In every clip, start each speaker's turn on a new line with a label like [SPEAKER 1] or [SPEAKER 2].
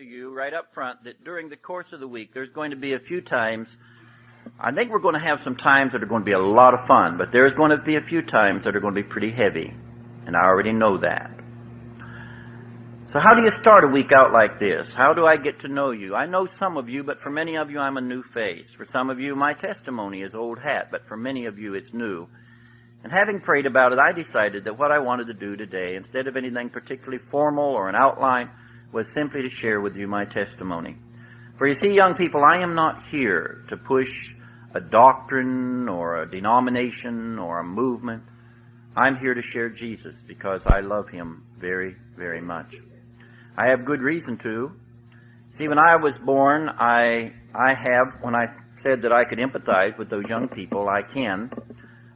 [SPEAKER 1] to you right up front that during the course of the week, there's going to be a few times, I think we're going to have some times that are going to be a lot of fun, but there's going to be a few times that are going to be pretty heavy, and I already know that. So how do you start a week out like this? How do I get to know you? I know some of you, but for many of you, I'm a new face. For some of you, my testimony is old hat, but for many of you, it's new. And having prayed about it, I decided that what I wanted to do today, instead of anything particularly formal or an outline, was simply to share with you my testimony. For you see, young people, I am not here to push a doctrine or a denomination or a movement. I'm here to share Jesus because I love him very, very much. I have good reason to. See, when I was born, when I said that I could empathize with those young people, I can.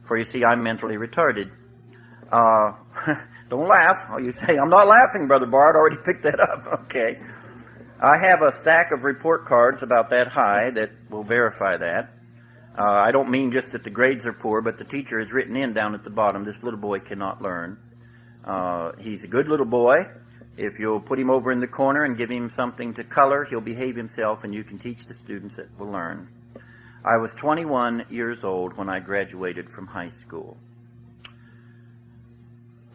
[SPEAKER 1] For you see, I'm mentally retarded. Don't laugh. Oh, you say, I'm not laughing, Brother Barr. I'd already picked that up. Okay. I have a stack of report cards about that high that will verify that. I don't mean just that the grades are poor, but the teacher has written in down at the bottom, this little boy cannot learn. He's a good little boy. If you'll put him over in the corner and give him something to color, he'll behave himself and you can teach the students that will learn. I was 21 years old when I graduated from high school.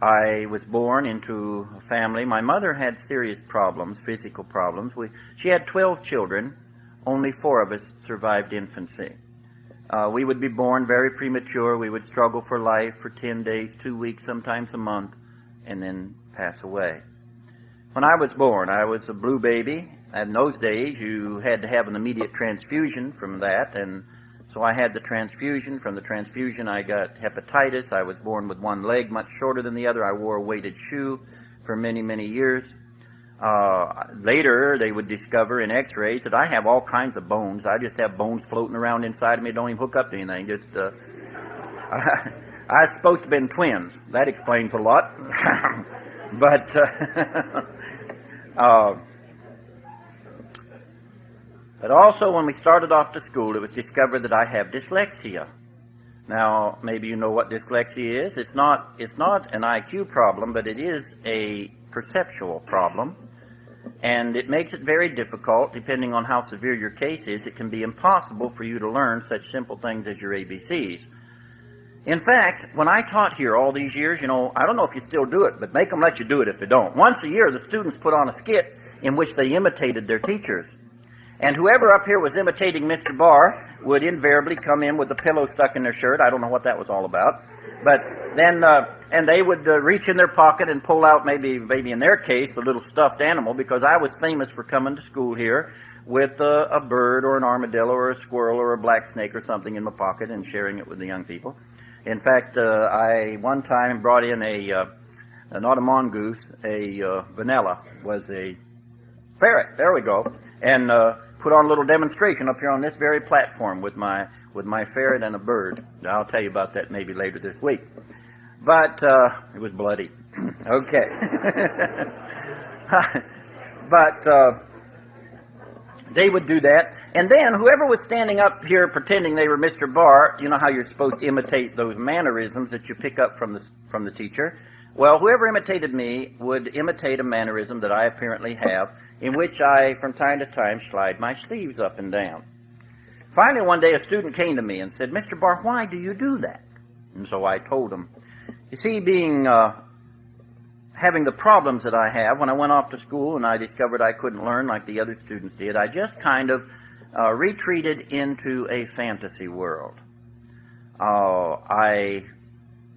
[SPEAKER 1] I was born into a family. My mother had serious problems, physical problems. She had 12 children. Only 4 of us survived infancy. We would be born very premature. We would struggle for life for 10 days, 2 weeks, sometimes a month, and then pass away. When I was born, I was a blue baby. In those days, you had to have an immediate transfusion from that, and so I had the transfusion. From the transfusion, I got hepatitis. I was born with one leg much shorter than the other. I wore a weighted shoe for many, many years. Later, they would discover in x-rays that I have all kinds of bones. I just have bones floating around inside of me. Don't even hook up to anything. I was supposed to have been twins. That explains a lot. But also when we started off to school, it was discovered that I have dyslexia. Now, maybe you know what dyslexia is. It's not an IQ problem, but it is a perceptual problem. And it makes it very difficult, depending on how severe your case is. It can be impossible for you to learn such simple things as your ABCs. In fact, when I taught here all these years, I don't know if you still do it, but make them let you do it if they don't. Once a year, the students put on a skit in which they imitated their teachers. And whoever up here was imitating Mr. Barr would invariably come in with a pillow stuck in their shirt. I don't know what that was all about. But then, and they would reach in their pocket and pull out maybe in their case, a little stuffed animal, because I was famous for coming to school here with a bird or an armadillo or a squirrel or a black snake or something in my pocket and sharing it with the young people. In fact, I one time brought in not a mongoose, a vanilla, was a ferret. There we go. And put on a little demonstration up here on this very platform with my ferret and a bird. I'll tell you about that maybe later this week. But it was bloody. Okay. But they would do that. And then whoever was standing up here pretending they were Mr. Barr, you know how you're supposed to imitate those mannerisms that you pick up from the teacher? Well, whoever imitated me would imitate a mannerism that I apparently have, in which I, from time to time, slide my sleeves up and down. Finally, one day, a student came to me and said, Mr. Barr, why do you do that? And so I told him. You see, having the problems that I have, when I went off to school and I discovered I couldn't learn like the other students did, I just kind of retreated into a fantasy world.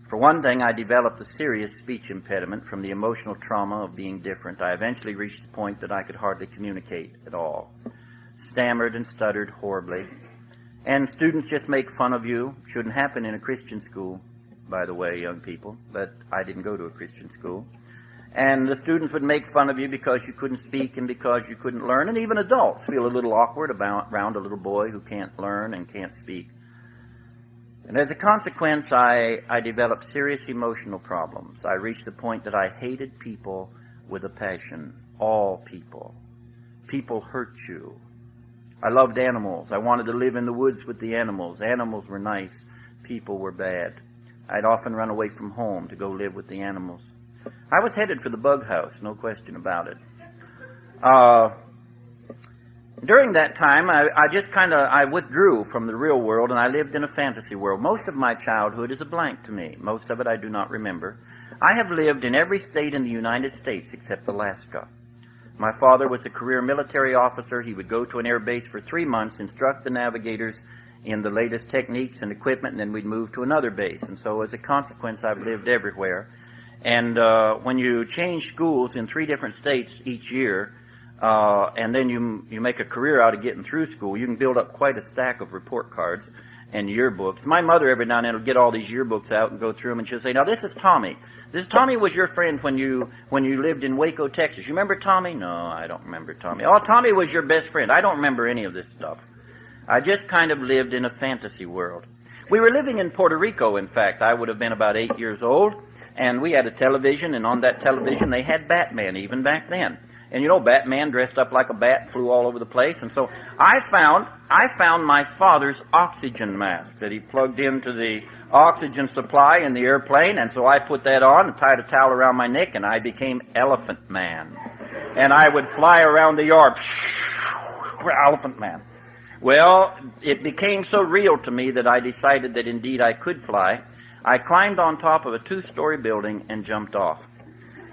[SPEAKER 1] For one thing, I developed a serious speech impediment from the emotional trauma of being different. I eventually reached the point that I could hardly communicate at all. Stammered and stuttered horribly. And students just make fun of you. Shouldn't happen in a Christian school, by the way, young people. But I didn't go to a Christian school. And the students would make fun of you because you couldn't speak and because you couldn't learn. And even adults feel a little awkward around a little boy who can't learn and can't speak. And as a consequence, I developed serious emotional problems. I reached the point that I hated people with a passion. All people. People hurt you. I loved animals. I wanted to live in the woods with the animals. Animals were nice. People were bad. I'd often run away from home to go live with the animals. I was headed for the bug house, no question about it. during that time, I withdrew from the real world, and I lived in a fantasy world. Most of my childhood is a blank to me. Most of it I do not remember. I have lived in every state in the United States except Alaska. My father was a career military officer. He would go to an air base for 3 months, instruct the navigators in the latest techniques and equipment, and then we'd move to another base. And so as a consequence, I've lived everywhere. And when you change schools in 3 different states each year, and then you make a career out of getting through school, you can build up quite a stack of report cards and yearbooks. My mother every now and then will get all these yearbooks out and go through them, and she'll say, now this is Tommy. Tommy was your friend when you lived in Waco, Texas. You remember Tommy? No, I don't remember Tommy. Oh, Tommy was your best friend. I don't remember any of this stuff. I just kind of lived in a fantasy world. We were living in Puerto Rico, in fact. I would have been about 8 years old, and we had a television, and on that television they had Batman even back then. And you know, Batman dressed up like a bat, flew all over the place, and so I found my father's oxygen mask that he plugged into the oxygen supply in the airplane, and so I put that on and tied a towel around my neck, and I became Elephant Man. And I would fly around the yard, Elephant Man. Well, it became so real to me that I decided that indeed I could fly. I climbed on top of a 2-story building and jumped off.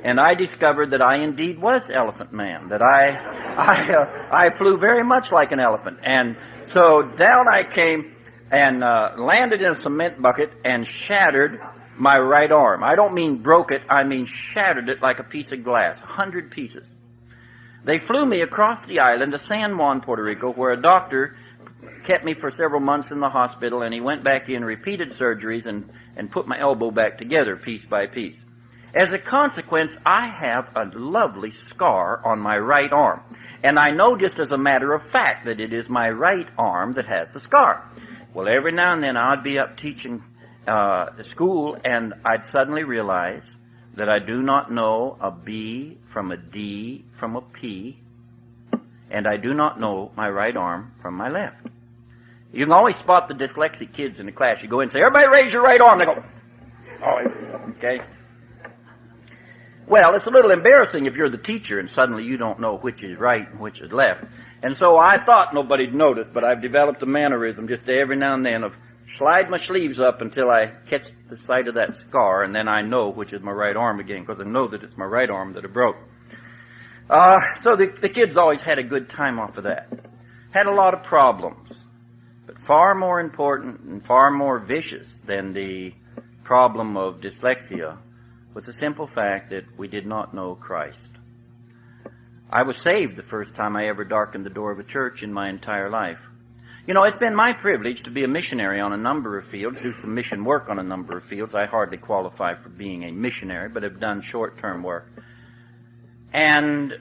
[SPEAKER 1] And I discovered that I indeed was Elephant Man, that I flew very much like an elephant. And so down I came and landed in a cement bucket and shattered my right arm. I don't mean broke it, I mean shattered it like a piece of glass, 100 pieces. They flew me across the island to San Juan, Puerto Rico, where a doctor kept me for several months in the hospital, and he went back in, repeated surgeries, and put my elbow back together piece by piece. As a consequence, I have a lovely scar on my right arm. And I know just as a matter of fact that it is my right arm that has the scar. Well, every now and then I'd be up teaching school, and I'd suddenly realize that I do not know a B from a D from a P, and I do not know my right arm from my left. You can always spot the dyslexic kids in the class. You go in and say, everybody raise your right arm. They go, oh, okay. Well, it's a little embarrassing if you're the teacher and suddenly you don't know which is right and which is left. And so I thought nobody'd notice, but I've developed a mannerism just every now and then of slide my sleeves up until I catch the sight of that scar, and then I know which is my right arm again, because I know that it's my right arm that I broke. So the kids always had a good time off of that. Had a lot of problems, but far more important and far more vicious than the problem of dyslexia was the simple fact that we did not know Christ. I was saved the first time I ever darkened the door of a church in my entire life. You know, it's been my privilege to be a missionary on a number of fields, do some mission work on a number of fields. I hardly qualify for being a missionary, but have done short-term work. And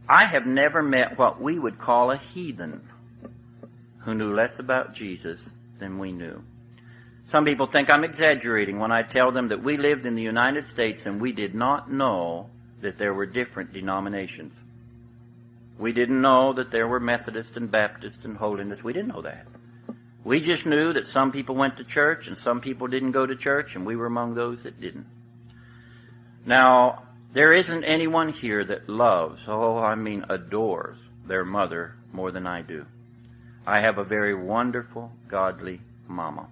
[SPEAKER 1] I have never met what we would call a heathen who knew less about Jesus than we knew. Some people think I'm exaggerating when I tell them that we lived in the United States and we did not know that there were different denominations. We didn't know that there were Methodist and Baptist and Holiness. We didn't know that. We just knew that some people went to church and some people didn't go to church, and we were among those that didn't. Now, there isn't anyone here that loves, adores their mother more than I do. I have a very wonderful, godly mama.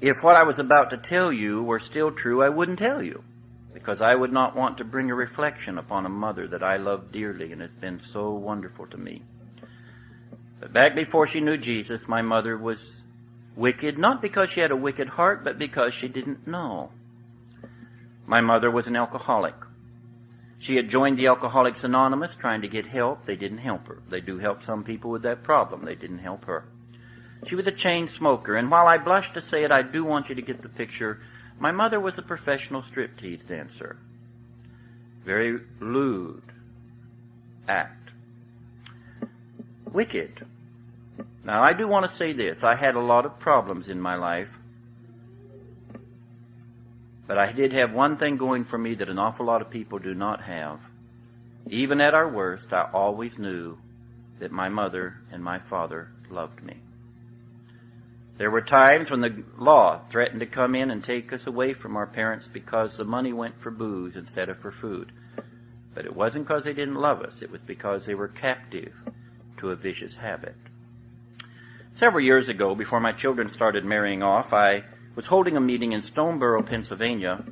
[SPEAKER 1] If what I was about to tell you were still true, I wouldn't tell you, because I would not want to bring a reflection upon a mother that I love dearly and has been so wonderful to me. But back before she knew Jesus, my mother was wicked, not because she had a wicked heart, but because she didn't know. My mother was an alcoholic. She had joined the Alcoholics Anonymous trying to get help. They didn't help her. They do help some people with that problem. They didn't help her. She was a chain smoker, and while I blush to say it, I do want you to get the picture. My mother was a professional striptease dancer. Very lewd act. Wicked. Now, I do want to say this. I had a lot of problems in my life, but I did have one thing going for me that an awful lot of people do not have. Even at our worst, I always knew that my mother and my father loved me. There were times when the law threatened to come in and take us away from our parents because the money went for booze instead of for food. But it wasn't because they didn't love us. It was because they were captive to a vicious habit. Several years ago, before my children started marrying off, I was holding a meeting in Stoneboro, Pennsylvania.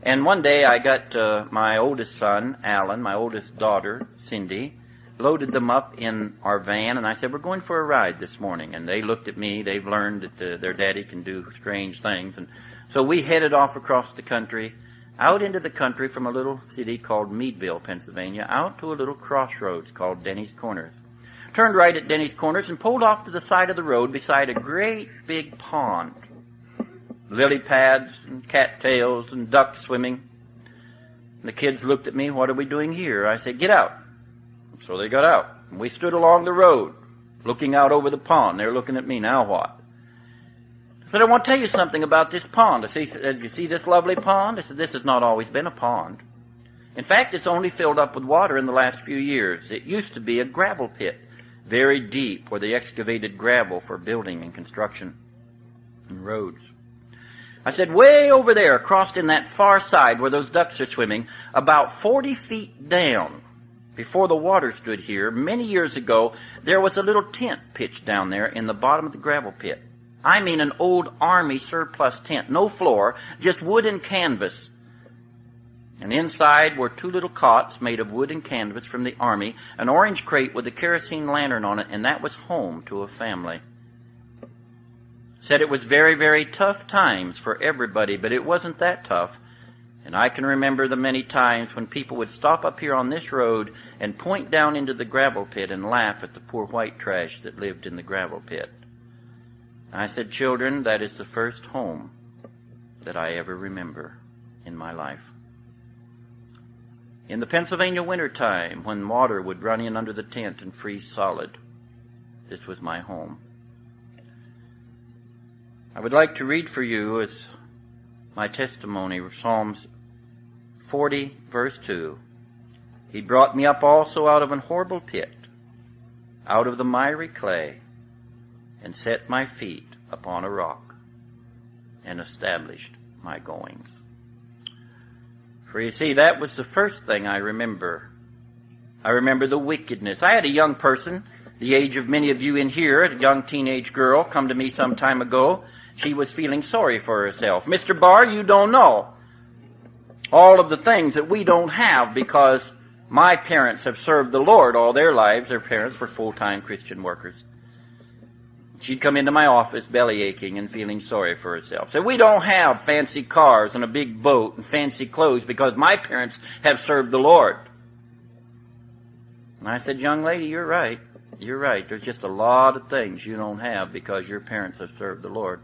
[SPEAKER 1] And one day I got my oldest son, Alan, my oldest daughter, Cindy, loaded them up in our van, and I said, we're going for a ride this morning. And they looked at me. They've learned that their daddy can do strange things. And so we headed off across the country, out into the country from a little city called Meadville, Pennsylvania, out to a little crossroads called Denny's Corners. Turned right at Denny's Corners and pulled off to the side of the road beside a great big pond. Lily pads and cattails and ducks swimming. And the kids looked at me, what are we doing here? I said, get out. So they got out. And we stood along the road, looking out over the pond. They were looking at me, now what? I said, I want to tell you something about this pond. I said, you see this lovely pond? I said, this has not always been a pond. In fact, it's only filled up with water in the last few years. It used to be a gravel pit, very deep, where they excavated gravel for building and construction and roads. I said, way over there, across in that far side where those ducks are swimming, about 40 feet down, before the water stood here, many years ago, there was a little tent pitched down there in the bottom of the gravel pit. I mean an old army surplus tent, no floor, just wood and canvas. And inside were two little cots made of wood and canvas from the army, an orange crate with a kerosene lantern on it, and that was home to a family. Said it was very, very tough times for everybody, but it wasn't that tough. And I can remember the many times when people would stop up here on this road and point down into the gravel pit and laugh at the poor white trash that lived in the gravel pit. I said, children, that is the first home that I ever remember in my life. In the Pennsylvania wintertime, when water would run in under the tent and freeze solid, this was my home. I would like to read for you as my testimony, Psalms 40, verse 2. He brought me up also out of an horrible pit, out of the miry clay, and set my feet upon a rock, and established my goings. For you see, that was the first thing I remember. I remember the wickedness. I had a young person, the age of many of you in here, a young teenage girl, come to me some time ago. She was feeling sorry for herself. Mr. Barr, you don't know all of the things that we don't have because my parents have served the Lord all their lives. Their parents were full-time Christian workers. She'd come into my office belly aching and feeling sorry for herself. So we don't have fancy cars and a big boat and fancy clothes because my parents have served the Lord. And I said, young lady, you're right. You're right. There's just a lot of things you don't have because your parents have served the Lord.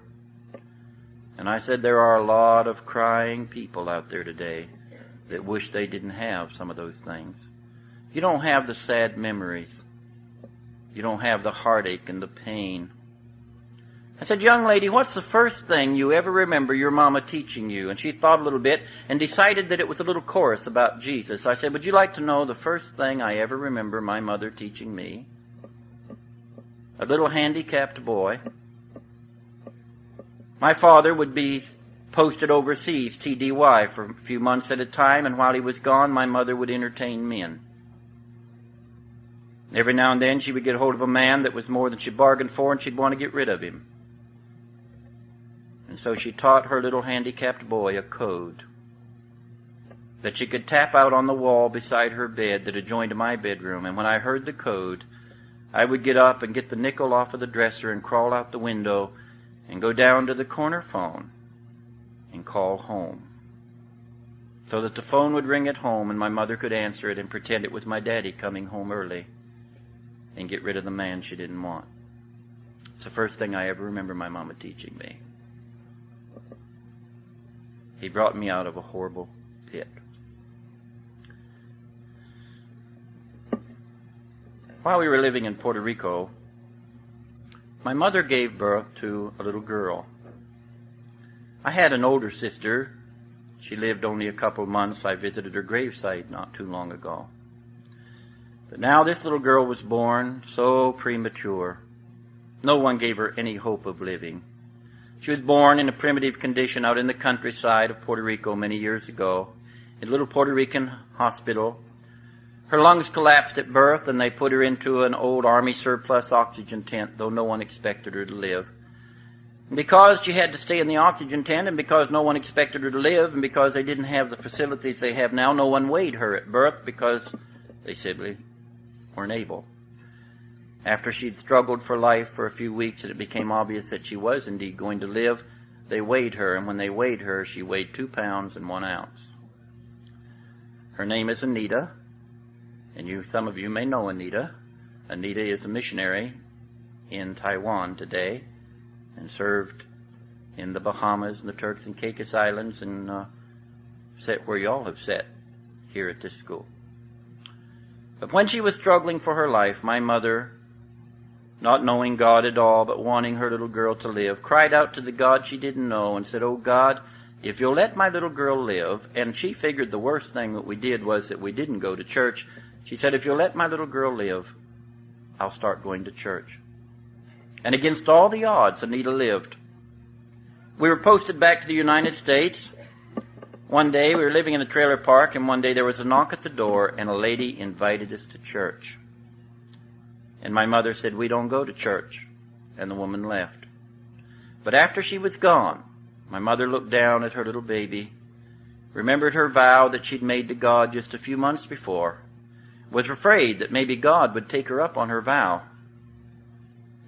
[SPEAKER 1] And I said, there are a lot of crying people out there today that wish they didn't have some of those things. You don't have the sad memories. You don't have the heartache and the pain. I said, young lady, what's the first thing you ever remember your mama teaching you? And she thought a little bit and decided that it was a little chorus about Jesus. I said, would you like to know the first thing I ever remember my mother teaching me? A little handicapped boy. My father would be posted overseas, TDY, for a few months at a time, and while he was gone, my mother would entertain men. Every now and then she would get hold of a man that was more than she bargained for, and she'd want to get rid of him. And so she taught her little handicapped boy a code that she could tap out on the wall beside her bed that adjoined my bedroom. And when I heard the code, I would get up and get the nickel off of the dresser and crawl out the window and go down to the corner phone and call home, so that the phone would ring at home and my mother could answer it and pretend it was my daddy coming home early and get rid of the man she didn't want. It's the first thing I ever remember my mama teaching me. He brought me out of a horrible pit. While we were living in Puerto Rico, my mother gave birth to a little girl. I had an older sister. She lived only a couple months. I visited her gravesite not too long ago. But now this little girl was born so premature. No one gave her any hope of living. She was born in a primitive condition out in the countryside of Puerto Rico many years ago, in a little Puerto Rican hospital Her lungs collapsed at birth, and they put her into an old Army surplus oxygen tent, though no one expected her to live. And because she had to stay in the oxygen tent, and because no one expected her to live, and because they didn't have the facilities they have now, no one weighed her at birth because they simply weren't able. After she'd struggled for life for a few weeks and it became obvious that she was indeed going to live, they weighed her, and when they weighed her, she weighed 2 pounds and 1 ounce. Her name is Anita, and some of you may know Anita. Anita is a missionary in Taiwan today and served in the Bahamas and the Turks and Caicos Islands and sat where y'all have sat here at this school. But when she was struggling for her life, my mother, not knowing God at all, but wanting her little girl to live, cried out to the God she didn't know and said, "Oh God, if you'll let my little girl live," and she figured the worst thing that we did was that we didn't go to church. She said, "If you'll let my little girl live, I'll start going to church." And against all the odds, Anita lived. We were posted back to the United States. One day we were living in a trailer park, and one day there was a knock at the door, and a lady invited us to church. And my mother said, "We don't go to church." And the woman left. But after she was gone, my mother looked down at her little baby, remembered her vow that she'd made to God just a few months before, was afraid that maybe God would take her up on her vow.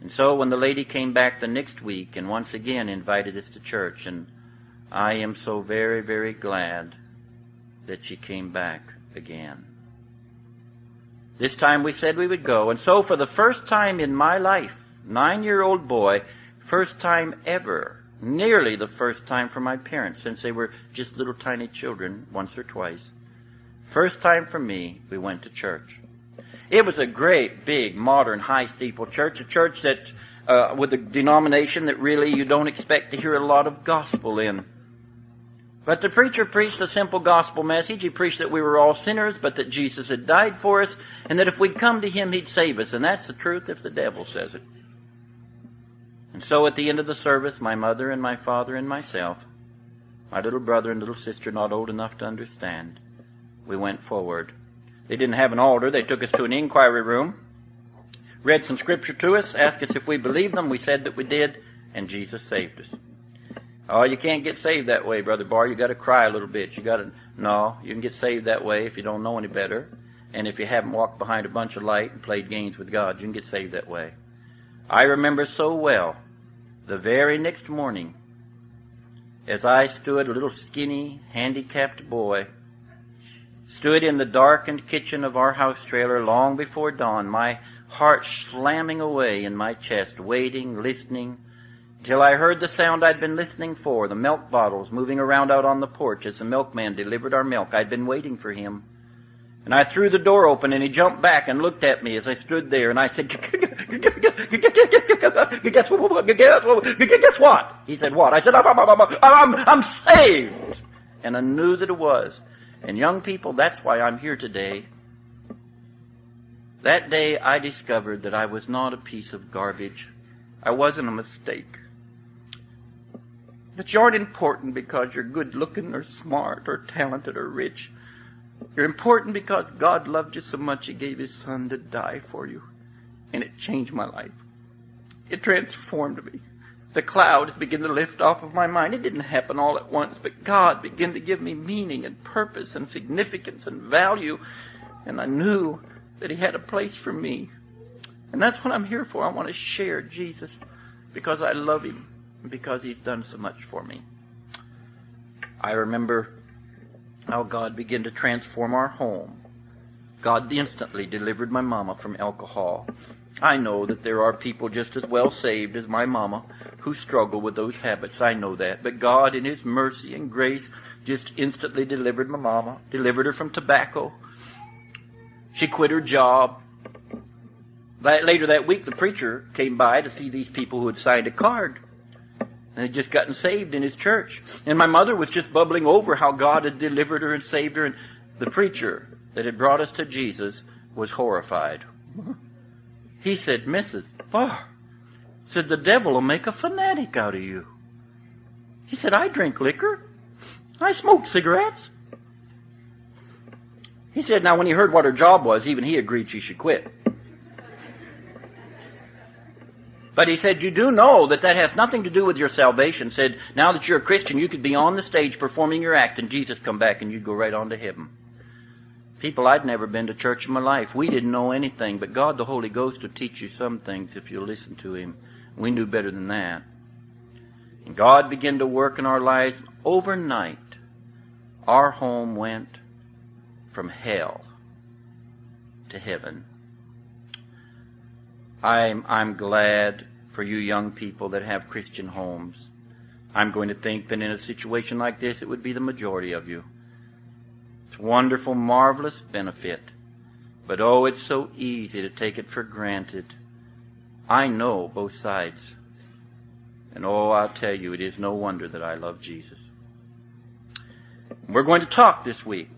[SPEAKER 1] And so when the lady came back the next week and once again invited us to church, and I am so very, very glad that she came back again. This time we said we would go, and so for the first time in my life, 9-year-old boy, first time ever, nearly the first time for my parents since they were just little tiny children, once or twice. First time for me, we went to church. It was a great, big, modern, high-steeple church, a church that, with a denomination that really you don't expect to hear a lot of gospel in. But the preacher preached a simple gospel message. He preached that we were all sinners, but that Jesus had died for us, and that if we'd come to Him, He'd save us. And that's the truth if the devil says it. And so at the end of the service, my mother and my father and myself, my little brother and little sister not old enough to understand, we went forward. They didn't have an altar. They took us to an inquiry room, read some scripture to us, asked us if we believed them. We said that we did, and Jesus saved us. Oh, you can't get saved that way, Brother Barr. You got to cry a little bit. No, you can get saved that way if you don't know any better, and if you haven't walked behind a bunch of light and played games with God. You can get saved that way. I remember so well the very next morning, as I stood, a little skinny, handicapped boy, stood in the darkened kitchen of our house trailer long before dawn, my heart slamming away in my chest, waiting, listening, till I heard the sound I'd been listening for, the milk bottles moving around out on the porch as the milkman delivered our milk. I'd been waiting for him. And I threw the door open, and he jumped back and looked at me as I stood there, and I said, guess what? He said, what? I said, I'm saved. And I knew that it was. And young people, that's why I'm here today. That day I discovered that I was not a piece of garbage. I wasn't a mistake. That you aren't important because you're good looking or smart or talented or rich. You're important because God loved you so much He gave His Son to die for you. And it changed my life. It transformed me. The clouds began to lift off of my mind. It didn't happen all at once, but God began to give me meaning and purpose and significance and value. And I knew that He had a place for me. And that's what I'm here for. I want to share Jesus because I love Him and because He's done so much for me. I remember how God began to transform our home. God instantly delivered my mama from alcohol. I know that there are people just as well saved as my mama who struggle with those habits. I know that. But God, in His mercy and grace, just instantly delivered my mama, delivered her from tobacco. She quit her job. Later that week, the preacher came by to see these people who had signed a card. And had just gotten saved in his church. And my mother was just bubbling over how God had delivered her and saved her. And the preacher that had brought us to Jesus was horrified. He said, "Mrs. Barr," said, "the devil will make a fanatic out of you." He said, "I drink liquor. I smoke cigarettes." He said, now when he heard what her job was, even he agreed she should quit. But he said, you do know that has nothing to do with your salvation. Said, now that you're a Christian, you could be on the stage performing your act and Jesus come back and you'd go right on to heaven. People, I'd never been to church in my life. We didn't know anything, but God the Holy Ghost will teach you some things if you'll listen to Him. We knew better than that. And God began to work in our lives. Overnight, our home went from hell to heaven. I'm glad for you young people that have Christian homes. I'm going to think that in a situation like this, it would be the majority of you. It's wonderful, marvelous benefit. But oh, it's so easy to take it for granted. I know both sides. And oh, I'll tell you, it is no wonder that I love Jesus. We're going to talk this week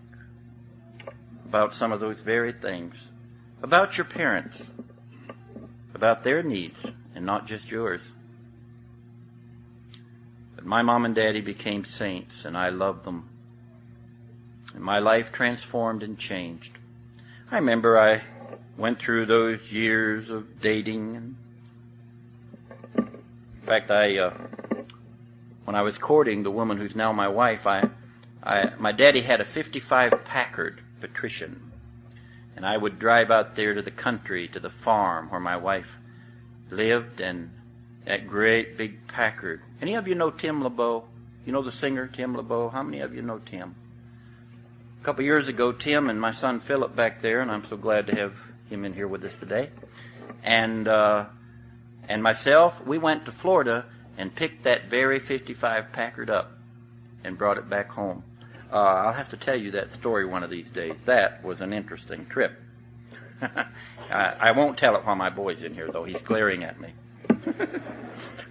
[SPEAKER 1] about some of those very things. About your parents. About their needs, and not just yours. But my mom and daddy became saints, and I loved them. And my life transformed and changed. I remember I went through those years of dating. In fact, when I was courting the woman who's now my wife, my daddy had a 55 Packard Patrician. And I would drive out there to the country, to the farm where my wife lived, and that great big Packard. Any of you know Tim LeBeau? You know the singer, Tim LeBeau? How many of you know Tim? A couple years ago, Tim and my son Philip back there, and I'm so glad to have him in here with us today, and myself, we went to Florida and picked that very 55 Packard up and brought it back home. I'll have to tell you that story one of these days. That was an interesting trip. I won't tell it while my boy's in here, though. He's glaring at me.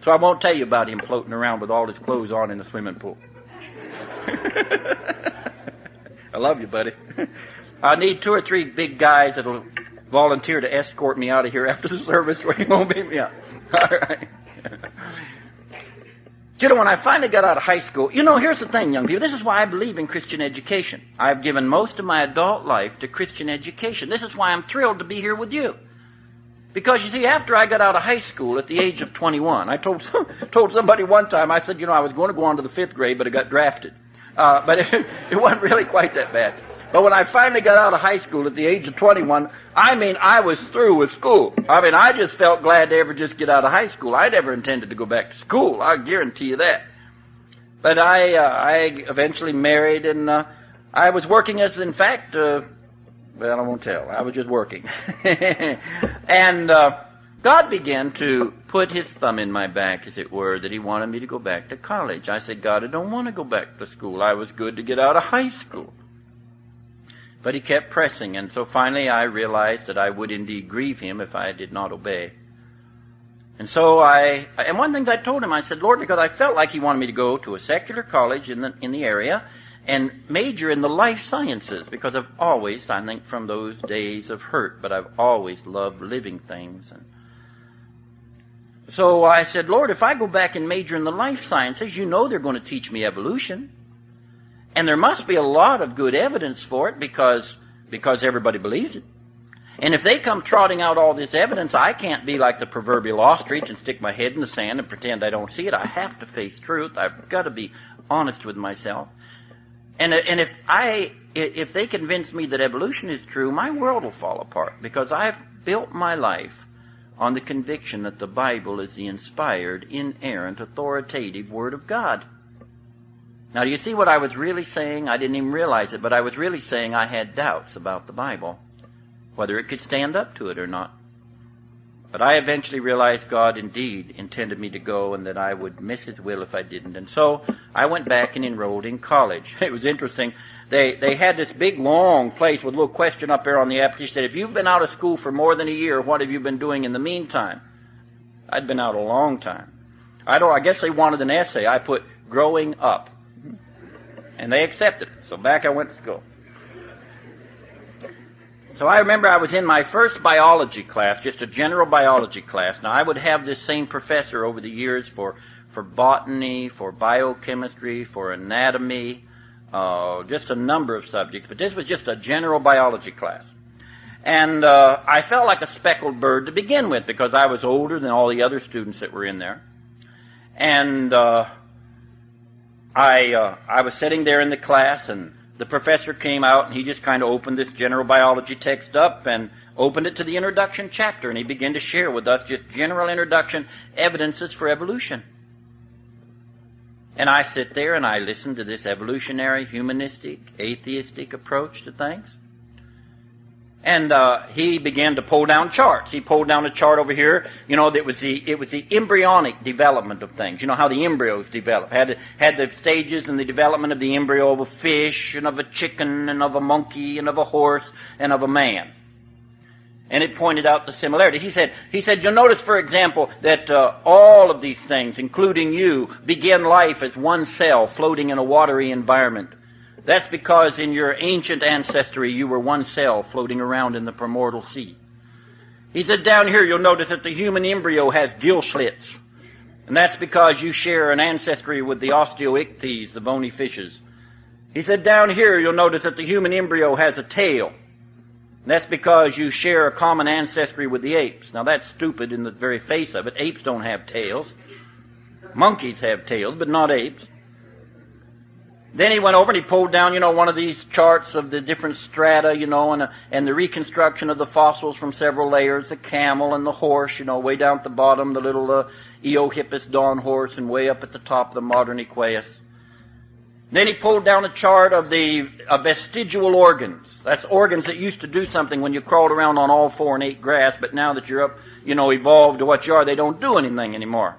[SPEAKER 1] So I won't tell you about him floating around with all his clothes on in the swimming pool. I love you, buddy. I need 2 or 3 big guys that'll volunteer to escort me out of here after the service where you won't beat me up. All right. You know, when I finally got out of high school, here's the thing, young people. This is why I believe in Christian education. I've given most of my adult life to Christian education. This is why I'm thrilled to be here with you. Because, you see, after I got out of high school at the age of 21, I told somebody one time, I said, I was going to go on to the 5th grade, but I got drafted. But it wasn't really quite that bad. But when I finally got out of high school at the age of 21, I was through with school. I just felt glad to ever just get out of high school. I never intended to go back to school. I guarantee you that. But I eventually married, and I was working as, in fact, I won't tell. I was just working. And God began to put His thumb in my back, as it were, that He wanted me to go back to college. I said, God, I don't want to go back to school. I was good to get out of high school. But He kept pressing, and so finally I realized that I would indeed grieve Him if I did not obey. And so and one thing I told Him, I said, Lord, because I felt like He wanted me to go to a secular college in the area and major in the life sciences, because I've always, I think from those days of hurt, but I've always loved living things. And so I said, Lord, if I go back and major in the life sciences, they're going to teach me evolution. And there must be a lot of good evidence for it because everybody believes it. And if they come trotting out all this evidence, I can't be like the proverbial ostrich and stick my head in the sand and pretend I don't see it. I have to face truth. I've got to be honest with myself. And if they convince me that evolution is true, my world will fall apart, because I've built my life on the conviction that the Bible is the inspired, inerrant, authoritative Word of God. Now, do you see what I was really saying? I didn't even realize it, but I was really saying I had doubts about the Bible, whether it could stand up to it or not. But I eventually realized God indeed intended me to go, and that I would miss His will if I didn't. And so I went back and enrolled in college. It was interesting. They had this big, long place with a little question up there on the application. Said, if you've been out of school for more than a year, what have you been doing in the meantime? I'd been out a long time. I guess they wanted an essay. I put growing up. And they accepted it. So back I went to school. So I remember I was in my first biology class, just a general biology class. Now I would have this same professor over the years for botany, for biochemistry, for anatomy, just a number of subjects, but this was just a general biology class. And I felt like a speckled bird to begin with because I was older than all the other students that were in there. And I was sitting there in the class, and the professor came out, and he just kind of opened this general biology text up and opened it to the introduction chapter, and he began to share with us just general introduction evidences for evolution. And I sit there and I listen to this evolutionary, humanistic, atheistic approach to things. And he began to pull down charts. He pulled down a chart over here. You know, it was the embryonic development of things. You know how the embryos develop. Had the stages in the development of the embryo of a fish and of a chicken and of a monkey and of a horse and of a man. And it pointed out the similarities. He said, you'll notice, for example, that all of these things, including you, begin life as one cell floating in a watery environment. That's because in your ancient ancestry, you were one cell floating around in the primordial sea. He said, down here, you'll notice that the human embryo has gill slits. And that's because you share an ancestry with the osteoichthyes, the bony fishes. He said, down here, you'll notice that the human embryo has a tail. And that's because you share a common ancestry with the apes. Now, that's stupid in the very face of it. Apes don't have tails. Monkeys have tails, but not apes. Then he went over and he pulled down, one of these charts of the different strata, and the reconstruction of the fossils from several layers, the camel and the horse, way down at the bottom, the little Eohippus dawn horse, and way up at the top, the modern Equus. Then he pulled down a chart of the vestigial organs. That's organs that used to do something when you crawled around on all four and ate grass, but now that you're up, evolved to what you are, they don't do anything anymore.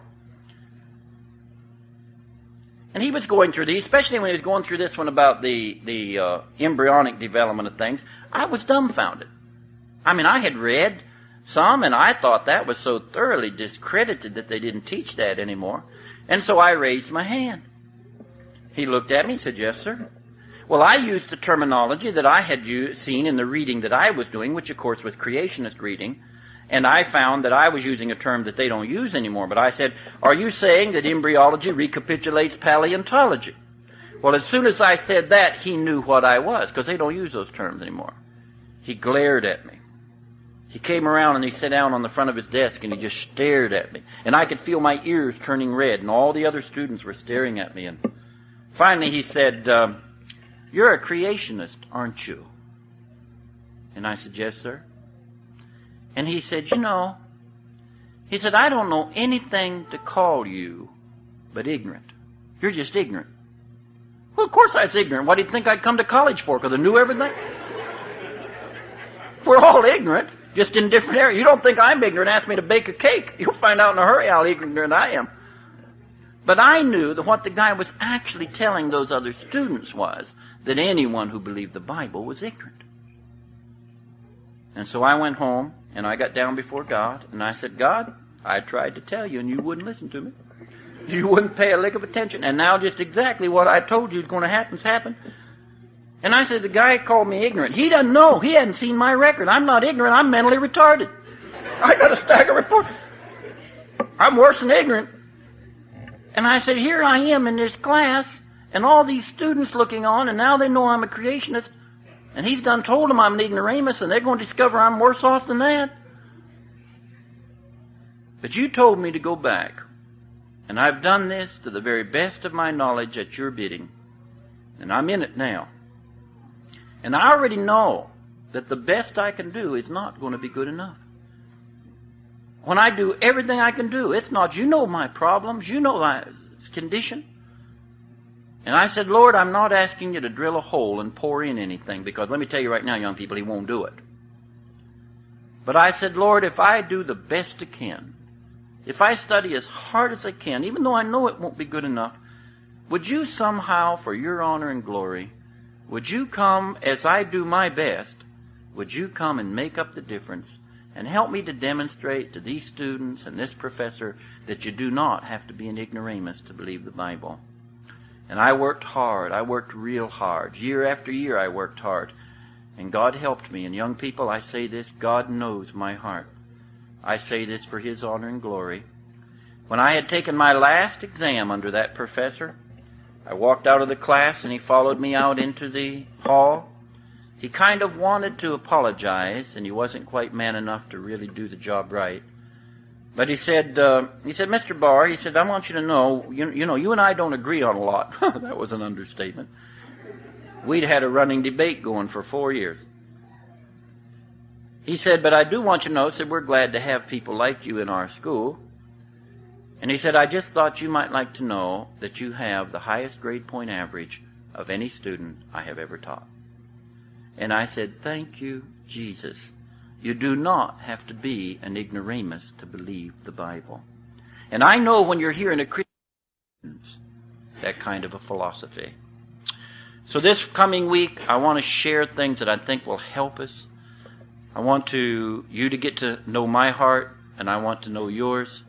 [SPEAKER 1] And he was going through these, especially when he was going through this one about the embryonic development of things. I was dumbfounded. I mean, I had read some, and I thought that was so thoroughly discredited that they didn't teach that anymore. And so I raised my hand. He looked at me and said, yes, sir. Well, I used the terminology that I had seen in the reading that I was doing, which, of course, was creationist reading. And I found that I was using a term that they don't use anymore. But I said, are you saying that embryology recapitulates paleontology? Well, as soon as I said that, he knew what I was, because they don't use those terms anymore. He glared at me. He came around and he sat down on the front of his desk and he just stared at me. And I could feel my ears turning red, and all the other students were staring at me. And finally he said, you're a creationist, aren't you? And I said, yes, sir. And he said, I don't know anything to call you but ignorant. You're just ignorant. Well, of course I was ignorant. What do you think I'd come to college for? Because I knew everything? We're all ignorant, just in different areas. You don't think I'm ignorant, ask me to bake a cake. You'll find out in a hurry how ignorant I am. But I knew that what the guy was actually telling those other students was that anyone who believed the Bible was ignorant. And so I went home, and I got down before God, and I said, God, I tried to tell you, and you wouldn't listen to me. You wouldn't pay a lick of attention. And now just exactly what I told you is going to happen. And I said, the guy called me ignorant. He doesn't know. He hadn't seen my record. I'm not ignorant. I'm mentally retarded. I got a stack of reports. I'm worse than ignorant. And I said, here I am in this class, and all these students looking on, and now they know I'm a creationist. And he's done told them I'm an ignoramus, and they're going to discover I'm worse off than that. But you told me to go back. And I've done this to the very best of my knowledge at your bidding. And I'm in it now. And I already know that the best I can do is not going to be good enough. When I do everything I can do, it's not, you know my problems, you know my condition. And I said, Lord, I'm not asking you to drill a hole and pour in anything, because let me tell you right now, young people, he won't do it. But I said, Lord, if I do the best I can, if I study as hard as I can, even though I know it won't be good enough, would you somehow, for your honor and glory, would you come as I do my best, would you come and make up the difference and help me to demonstrate to these students and this professor that you do not have to be an ignoramus to believe the Bible. And I worked hard. I worked real hard. Year after year I worked hard. And God helped me. And young people, I say this, God knows my heart. I say this for His honor and glory. When I had taken my last exam under that professor, I walked out of the class, and he followed me out into the hall. He kind of wanted to apologize, and he wasn't quite man enough to really do the job right. But he said, Mr. Barr, he said, I want you to know, you and I don't agree on a lot. That was an understatement. We'd had a running debate going for 4 years. He said, but I do want you to know, we're glad to have people like you in our school. And he said, I just thought you might like to know that you have the highest grade point average of any student I have ever taught. And I said, thank you, Jesus. You do not have to be an ignoramus to believe the Bible. And I know when you're hearing a Christian, that kind of a philosophy. So this coming week, I want to share things that I think will help us. I want you to get to know my heart, and I want to know yours.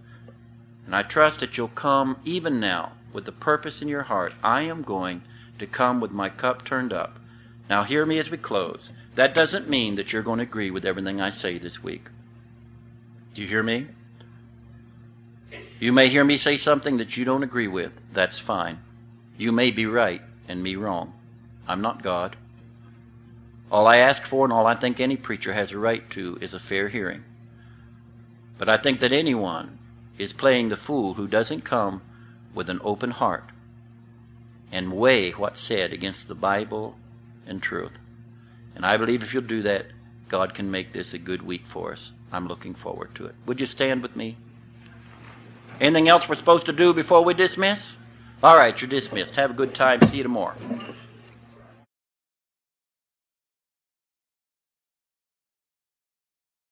[SPEAKER 1] And I trust that you'll come even now with the purpose in your heart. I am going to come with my cup turned up. Now hear me as we close. That doesn't mean that you're going to agree with everything I say this week. Do you hear me? You may hear me say something that you don't agree with. That's fine. You may be right and me wrong. I'm not God. All I ask for and all I think any preacher has a right to is a fair hearing. But I think that anyone is playing the fool who doesn't come with an open heart and weigh what's said against the Bible and truth. And I believe if you'll do that, God can make this a good week for us. I'm looking forward to it. Would you stand with me? Anything else we're supposed to do before we dismiss? All right, you're dismissed. Have a good time. See you tomorrow.